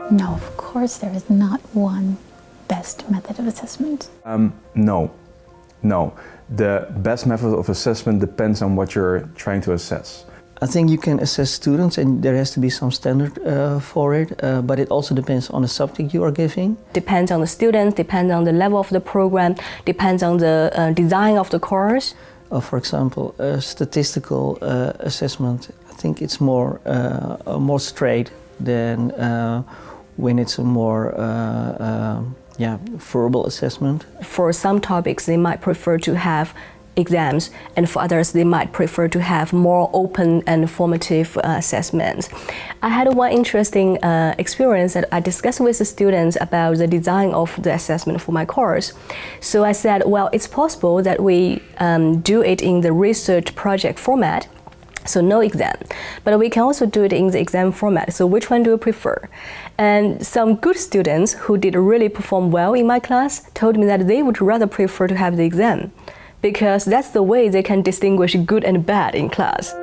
No, of course there is not one best method of assessment. No. The best method of assessment depends on what you're trying to assess. I think you can assess students and there has to be some standard for it, but it also depends on the subject you are giving. Depends on the students, depends on the level of the program, depends on the design of the course. For example, statistical assessment, I think it's more straight than when it's a more verbal assessment. For some topics, they might prefer to have exams, and for others, they might prefer to have more open and formative assessments. I had one interesting experience that I discussed with the students about the design of the assessment for my course. So I said, well, it's possible that we do it in the research project format, so no exam, but we can also do it in the exam format. So which one do you prefer? And some good students who did really perform well in my class told me that they would rather prefer to have the exam, because that's the way they can distinguish good and bad in class.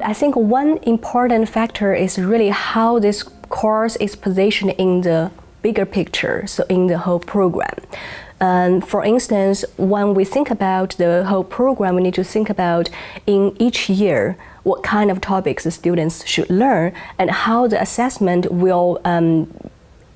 I think one important factor is really how this course is positioned in the bigger picture, so in the whole program. For instance, when we think about the whole program, we need to think about in each year what kind of topics the students should learn and how the assessment will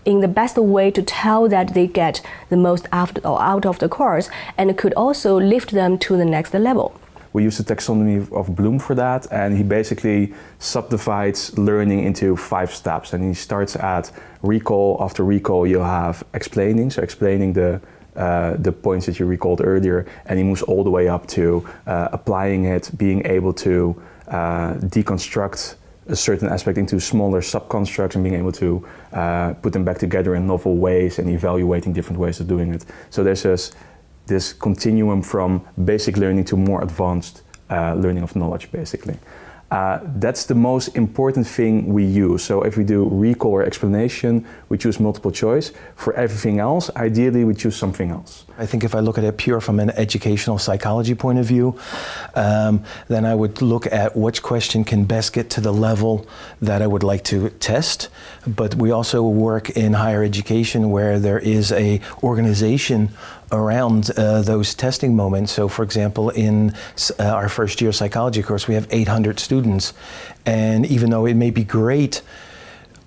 in the best way to tell that they get the most out of the course and could also lift them to the next level. We use the taxonomy of Bloom for that, and he basically subdivides learning into 5 steps. And he starts at recall. After recall, you'll have explaining, so explaining the points that you recalled earlier, and he moves all the way up to applying it, being able to deconstruct a certain aspect into smaller subconstructs and being able to put them back together in novel ways and evaluating different ways of doing it. So there's this continuum from basic learning to more advanced learning of knowledge, basically. That's the most important thing we use. So if we do recall or explanation, we choose multiple choice. For everything else, ideally we choose something else. I think if I look at it pure from an educational psychology point of view, then I would look at which question can best get to the level that I would like to test. But we also work in higher education where there is a organization around those testing moments. So for example, in our first year psychology course, we have 800 students. And even though it may be great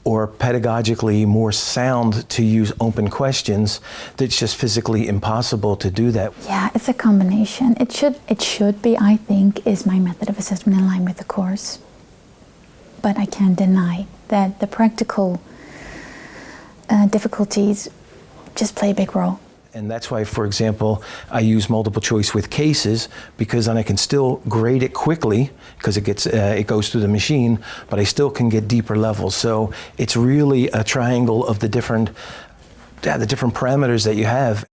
or pedagogically more sound to use open questions, it's just physically impossible to do that. Yeah, it's a combination. It should be, I think, is my method of assessment in line with the course. But I can't deny that the practical difficulties just play a big role. And that's why, for example, I use multiple choice with cases, because then I can still grade it quickly because it goes through the machine, but I still can get deeper levels. So it's really a triangle of the different parameters that you have.